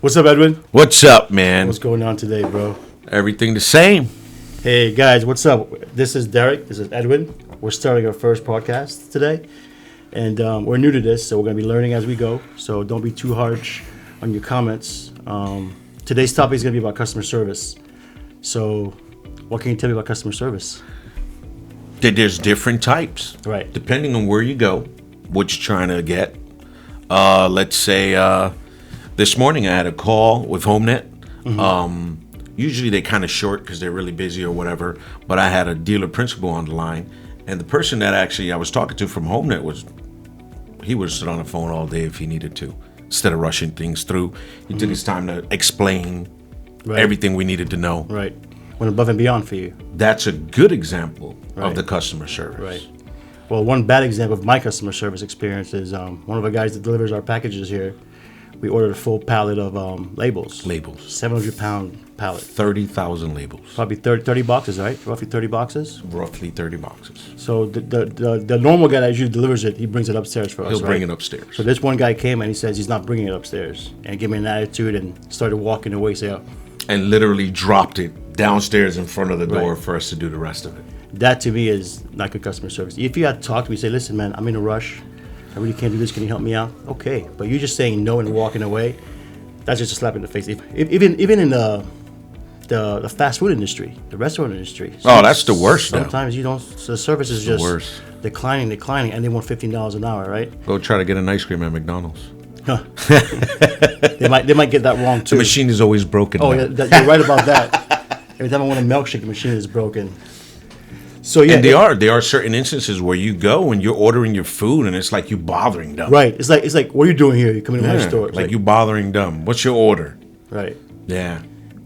What's up, Edwin? What's up, man? What's going on today, bro? Everything the same. Hey, guys, what's up? This is Derrick. This is Edwin. We're starting our first podcast today. And we're new to this, so we're going to be learning as we go. So don't be too harsh on your comments. Today's topic is going to be about customer service. So what can you tell me about customer service? That there's different types. Right. Depending on where you go, what you're trying to get. Let's say this morning I had a call with HomeNet. Mm-hmm. Usually they kind of short because they're really busy or whatever. But I had a dealer principal on the line. And the person that actually I was talking to from HomeNet he would sit on the phone all day if he needed to. Instead of rushing things through, he took his time to explain everything we needed to know. Right. Went above and beyond for you. That's a good example of the customer service. Right. Well, one bad example of my customer service experience is one of the guys that delivers our packages here. We ordered a full pallet of labels. 700-pound pallet. 30,000 labels. Probably 30 boxes, right? Roughly 30 boxes? Roughly 30 boxes. So the normal guy that usually delivers it, he brings it upstairs for us, He'll bring it upstairs. So this one guy came and he says he's not bringing it upstairs. And gave me an attitude and started walking away. And literally dropped it downstairs in front of the door for us to do the rest of it. That to me is not good customer service. If you had to talk to me, say, listen, man, I'm in a rush. I really can't do this. Can you help me out? Okay. But you just saying no and walking away, that's just a slap in the face. Even in the fast food industry, the restaurant industry. Oh, that's the worst. Sometimes the service is just worse. declining, and they want $15 an hour, right? Go try to get an ice cream at McDonald's. Huh. they might get that wrong too. The machine is always broken. Oh, yeah, you're right about that. Every time I want a milkshake, the machine is broken. So yeah, and there are certain instances where you go and you're ordering your food and it's like you bothering them. Right. It's like what are you doing here? You come into my store. It's like you bothering them. What's your order? Right. Yeah.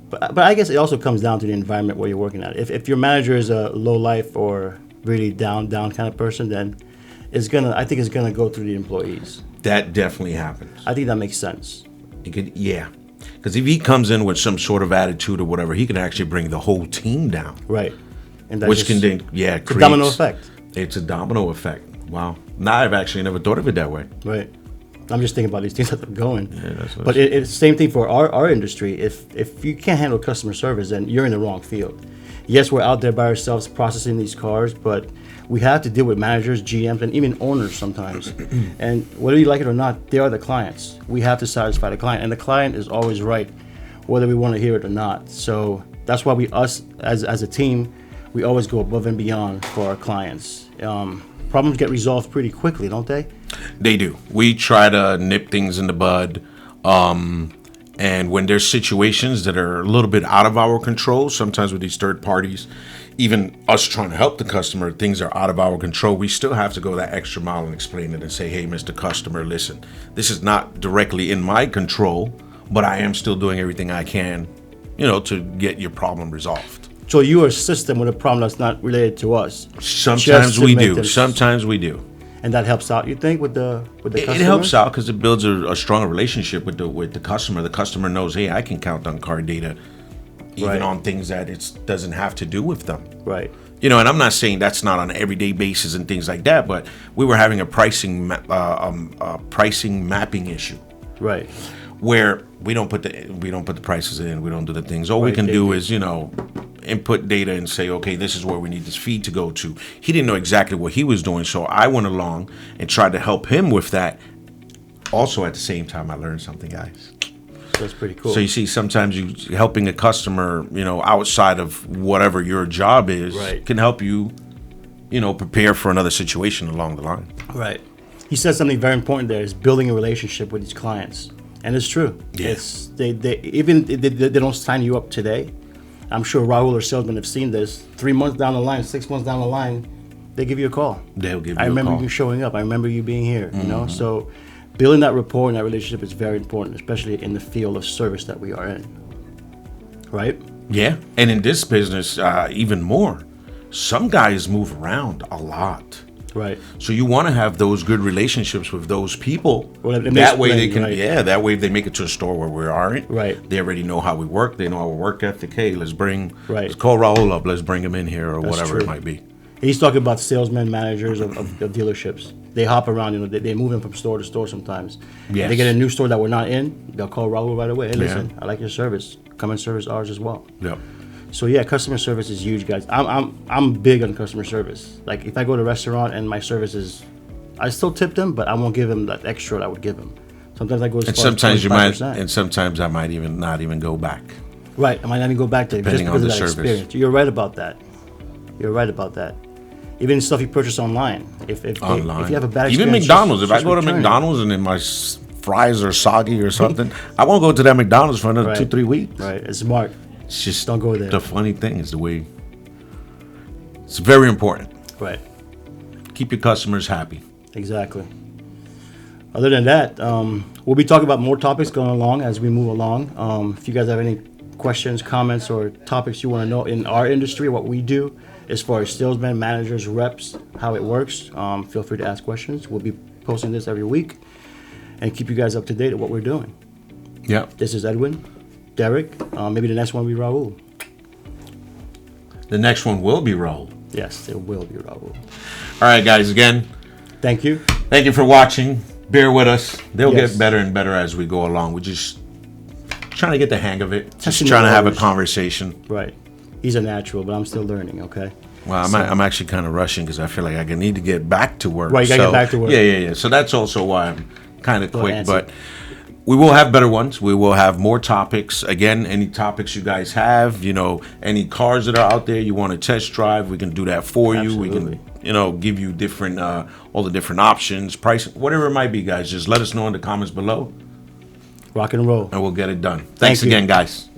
But I guess it also comes down to the environment where you're working at. If your manager is a low life or really down kind of person, then I think it's gonna go through the employees. That definitely happens. I think that makes sense. Because if he comes in with some sort of attitude or whatever, he can actually bring the whole team down. Right. And that Which can then, create a domino effect. It's a domino effect. Wow. Now I've actually never thought of it that way. Right. I'm just thinking about these things that are going. Yeah, but it's the same thing for our industry. If you can't handle customer service, then you're in the wrong field. Yes, we're out there by ourselves processing these cars, but we have to deal with managers, GMs, and even owners sometimes. And whether you like it or not, they are the clients. We have to satisfy the client, and the client is always right, whether we want to hear it or not. So that's why us as a team, we always go above and beyond for our clients. Problems get resolved pretty quickly, don't they? They do. We try to nip things in the bud. And when there's situations that are a little bit out of our control, sometimes with these third parties, even us trying to help the customer, things are out of our control. We still have to go that extra mile and explain it and say, hey, Mr. Customer, listen, this is not directly in my control, but I am still doing everything I can, to get your problem resolved. So you assist them with a problem that's not related to us. Sometimes we do. Sometimes we do. And that helps out, you think, with the customer? It helps out because it builds a stronger relationship with the customer. The customer knows, hey, I can count on CarData, even on things that it doesn't have to do with them. Right. And I'm not saying that's not on an everyday basis and things like that, but we were having a pricing mapping issue. Right. Where we don't put the prices in, we don't do the things. All we can do is, input data and say, okay, this is where we need this feed to go to. He didn't know exactly what he was doing, so I went along and tried to help him with that. Also, at the same time, I learned something, guys. That's pretty cool. So you see, sometimes you helping a customer, outside of whatever your job is, can help you, prepare for another situation along the line. Right. He said something very important there, is building a relationship with these clients. And it's true. Yes. They don't sign you up today. I'm sure Rahul or salesman have seen this. 3 months down the line, 6 months down the line, they give you a call. They'll give you a call. I remember you showing up. I remember you being here. So building that rapport and that relationship is very important, especially in the field of service that we are in. Right? Yeah. And in this business, even more. Some guys move around a lot. Right. So you want to have those good relationships with those people. Well, that way they can, that way if they make it to a store where we aren't, they already know how we work. They know our work ethic. Hey, let's call Rahul up. Let's bring him in here or whatever it might be. He's talking about salesmen, managers of dealerships. They hop around, they move in from store to store sometimes. Yes. If they get a new store that we're not in, they'll call Raul right away. Hey, listen, I like your service. Come and service ours as well. Yep. So yeah, customer service is huge, guys. I'm big on customer service. Like if I go to a restaurant and my service is, I still tip them, but I won't give them that extra that I would give them. Sometimes I go as And far as sometimes you might, 25%. and sometimes I might even not even go back. Right, I might not even go back to it just Depending because on of the that service. experience. You're right about that. You're right about that. Even stuff you purchase online. If Online. if you have a bad experience, Even McDonald's. If I just go to return it. McDonald's and then my fries are soggy or something, I won't go to that McDonald's for another Right. 2-3 weeks. Right, it's smart. It's just Don't go there. The funny thing is the way. It's very important. Right, Keep your customers happy. exactly. Other than that, we'll be talking about more topics going along as we move along. If you guys have any questions, comments, or topics you want to know in our industry, what we do as far as salesmen, managers, reps, how it works, feel free to ask questions. We'll be posting this every week and keep you guys up to date at what we're doing. Yep. This is Edwin, Derrick. Maybe the next one will be Raul. The next one will be Raul. Yes, it will be Raul. All right, guys. Again, Thank you. thank you for watching. Bear with us. They'll Yes. get better and better as we go along. We're just trying to get the hang of it. Just Testing trying the to have a waters. conversation. Right. He's a natural, but I'm still learning, okay? Well, I'm actually kind of rushing because I feel like I need to get back to work. Right, you gotta get back to work. Yeah. So that's also why I'm kind of quick. antsy. But we will have better ones. We will have more topics. Again, any topics you guys have, any cars that are out there you want to test drive, we can do that for you. We Absolutely. can, give you different, all the different options, price, whatever it might be, guys. Just let us know in the comments below Rock and roll. and we'll get it done. Thanks you. again, guys.